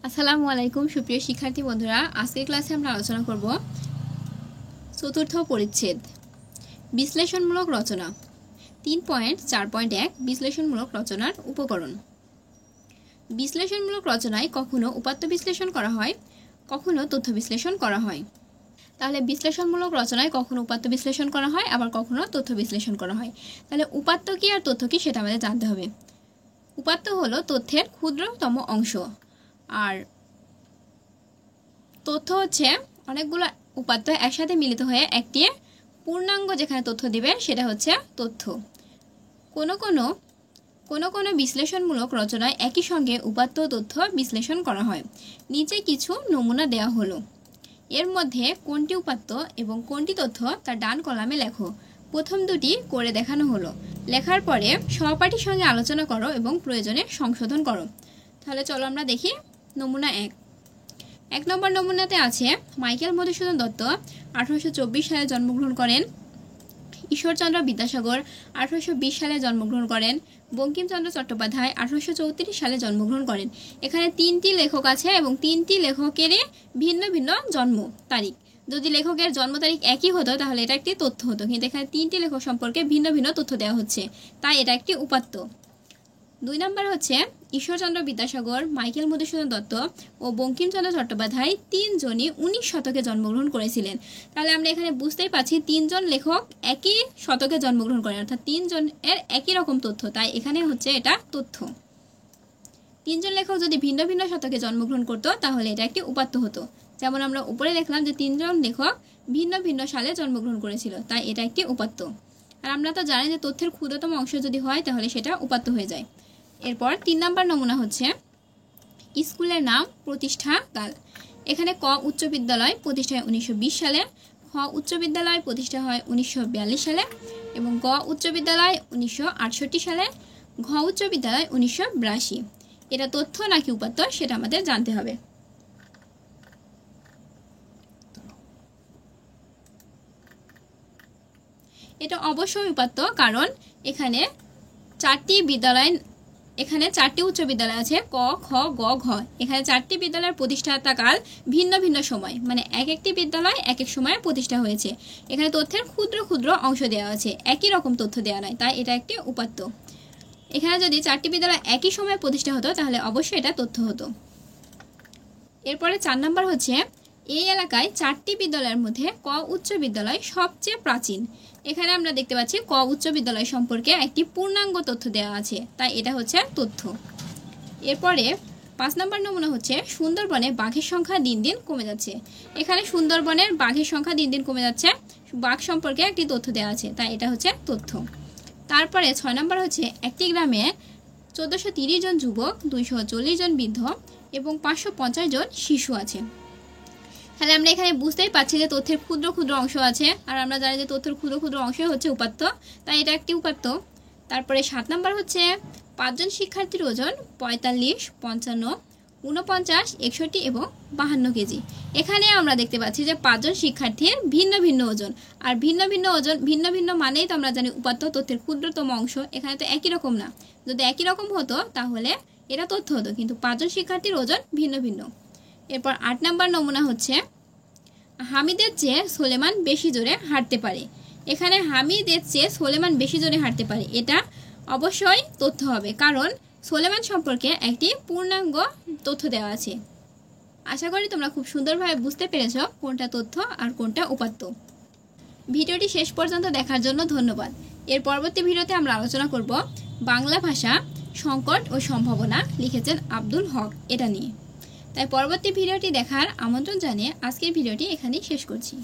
আসসালামু আলাইকুম সুপ্রিয় শিক্ষার্থী বন্ধুরা, আজকের ক্লাসে আমরা আলোচনা করব চতুর্থ পরিচ্ছেদ বিশ্লেষণমূলক রচনা 3.4.1 বিশ্লেষণমূলক রচনার উপকরণ। বিশ্লেষণমূলক রচনায় কখনো উপাত্ত বিশ্লেষণ করা হয়, কখনো তথ্য বিশ্লেষণ করা হয়। তাহলে বিশ্লেষণমূলক রচনায় কখনো উপাত্ত বিশ্লেষণ করা হয়, আবার কখনো তথ্য বিশ্লেষণ করা হয়। তাহলে উপাত্ত কি আর তথ্য কি সেটা আমাদের জানতে হবে। উপাত্ত হলো তথ্যের ক্ষুদ্রতম অংশ, আর তথ্য হচ্ছে অনেকগুলো উপাত্ত একসাথে মিলিত হয়ে একটি পূর্ণাঙ্গ যেখানে তথ্য দিবে সেটা হচ্ছে তথ্য। কোনো কোনো বিশ্লেষণমূলক রচনায় একই সঙ্গে উপাত্ত তথ্য বিশ্লেষণ করা হয়। নিচে কিছু নমুনা দেওয়া হলো। এর মধ্যে কোনটি উপাত্ত এবং কোনটি তথ্য তার ডান কলামে লেখো। প্রথম দুটি করে দেখানো হলো। লেখার পরে সহপাঠীর সঙ্গে আলোচনা করো এবং প্রয়োজনে সংশোধন করো। তাহলে চলো আমরা দেখি নমুনা 1 নম্বর নমুনাতে আছে মাইকেল মধুসূদন দত্ত 1824 সালে জন্মগ্রহণ করেন। ঈশ্বরচন্দ্র বিদ্যাসাগর 1820 সালে জন্মগ্রহণ করেন। বঙ্কিমচন্দ্র চট্টোপাধ্যায় 1834 সালে জন্মগ্রহণ করেন। এখানে তিনটি লেখক আছে এবং তিনটি লেখকেরই ভিন্ন ভিন্ন জন্ম তারিখ। যদি লেখকের জন্ম তারিখ একই হতো তাহলে এটা একটি তথ্য হতো, কিন্তু এখানে তিনটি লেখক সম্পর্কে ভিন্ন ভিন্ন তথ্য দেওয়া হচ্ছে, তাই এটা একটি উপাত্ত। 2 নম্বর হচ্ছে ঈশ্বরচন্দ্র বিদ্যাসাগর, মাইকেল মধুসূদন দত্ত ও বঙ্কিমচন্দ্র চট্টোপাধ্যায় তিনজনই 19 শতকে জন্মগ্রহণ করেছিলেন। তাহলে আমরা এখানে বুঝতেই পারছি তিনজন লেখক একই শতকে জন্মগ্রহণ করেন, অর্থাৎ তিনজনের একই রকম তথ্য, তাই এখানে হচ্ছে এটা তথ্য। তিনজন লেখক যদি ভিন্ন ভিন্ন শতকে জন্মগ্রহণ করতো তাহলে এটা একটি উপাত্ত হতো। যেমন আমরা উপরে দেখলাম যে তিনজন লেখক ভিন্ন ভিন্ন সালে জন্মগ্রহণ করেছিল, তাই এটা একটি উপাত্ত। আর আমরা তো জানি যে তথ্যের ক্ষুদ্রতম অংশ যদি হয় তাহলে সেটা উপাত্ত হয়ে যায়। এরপর 3 নম্বর নমুনা হচ্ছে স্কুলের নাম, প্রতিষ্ঠা কাল। এখানে ক উচ্চ বিদ্যালয় প্রতিষ্ঠা হয় 1920 সালে, খ উচ্চ বিদ্যালয় প্রতিষ্ঠা হয় 1942 সালে এবং গ উচ্চ বিদ্যালয় 1968 সালে, ঘ উচ্চ বিদ্যালয় 1982। এটা তথ্য নাকি উপাত্ত সেটা আমাদের জানতে হবে। এটা অবশ্যই উপাত্ত, কারণ এখানে চারটি উচ্চ বিদ্যালয় আছে, ক খ গ ঘ। এখানে চারটি বিদ্যালয়ের প্রতিষ্ঠাতা কাল ভিন্ন ভিন্ন সময়, মানে এক একটি বিদ্যালয় এক এক সময়ে প্রতিষ্ঠা হয়েছে। এখানে তথ্যের ক্ষুদ্র ক্ষুদ্র অংশ দেওয়া আছে, একই রকম তথ্য দেওয়া নয়, তাই এটা একটি উপাত্ত। এখানে যদি চারটি বিদ্যালয় একই সময়ে প্রতিষ্ঠা হতো তাহলে অবশ্যই এটা তথ্য হতো। এরপরে 4 নম্বর হচ্ছে এই এলাকায় চারটি বিদ্যালয়ের মধ্যে ক উচ্চ বিদ্যালয় সবচেয়ে প্রাচীন। এখানে আমরা দেখতে পাচ্ছি ক উচ্চ বিদ্যালয় সম্পর্কে একটি পূর্ণাঙ্গ তথ্য দেওয়া আছে, তাই এটা হচ্ছে তথ্য। এরপরে 5 নম্বর নমুনা হচ্ছে সুন্দরবনে বাঘের সংখ্যা দিন দিন কমে যাচ্ছে। এখানে সুন্দরবনের বাঘের সংখ্যা দিন দিন কমে যাচ্ছে, বাঘ সম্পর্কে একটি তথ্য দেওয়া আছে, তাই এটা হচ্ছে তথ্য। তারপরে 6 নম্বর হচ্ছে একটি গ্রামে 1430 জন যুবক, 240 জন বৃদ্ধ এবং 550 জন শিশু আছে। তাহলে আমরা এখানে বুঝতেই পারছি যে তথ্যের ক্ষুদ্র ক্ষুদ্র অংশ আছে, আর আমরা জানি যে তথ্যের ক্ষুদ্র ক্ষুদ্র অংশ হচ্ছে উপাত্ত, তাই এটা একটি উপাত্ত। তারপরে 7 নম্বর হচ্ছে 5 জন শিক্ষার্থীর ওজন 45, 55, 49, 61 এবং 52 কেজি। এখানে আমরা দেখতে পাচ্ছি যে 5 জন শিক্ষার্থীর ভিন্ন ভিন্ন ওজন, আর ভিন্ন ভিন্ন ওজন ভিন্ন ভিন্ন মানেই তো আমরা জানি উপাত্ত, তথ্যের ক্ষুদ্রতম অংশ। এখানে তো একই রকম না, যদি একই রকম হতো তাহলে এটা তথ্য হতো, কিন্তু 5 জন শিক্ষার্থীর ওজন ভিন্ন ভিন্ন। এরপর 8 নম্বর নমুনা হচ্ছে হামিদের চেয়ে সোলেমান বেশি জোরে হাঁটতে পারে। এখানে হামিদের চেয়ে সোলেমান বেশি জোরে হাঁটতে পারে, এটা অবশ্যই তথ্য হবে, কারণ সোলেমান সম্পর্কে একটি পূর্ণাঙ্গ তথ্য দেওয়া আছে। আশা করি তোমরা খুব সুন্দরভাবে বুঝতে পেরেছ কোনটা তথ্য আর কোনটা উপাত্ত। ভিডিওটি শেষ পর্যন্ত দেখার জন্য ধন্যবাদ। এর পরবর্তী ভিডিওতে আমরা আলোচনা করব বাংলা ভাষা সংকট ও সম্ভাবনা, লিখেছেন আব্দুল হক, এটা নিয়ে। তাই পরবর্তী ভিডিওটি দেখার আমন্ত্রণ জানিয়ে আজকের ভিডিওটি এখানেই শেষ করছি।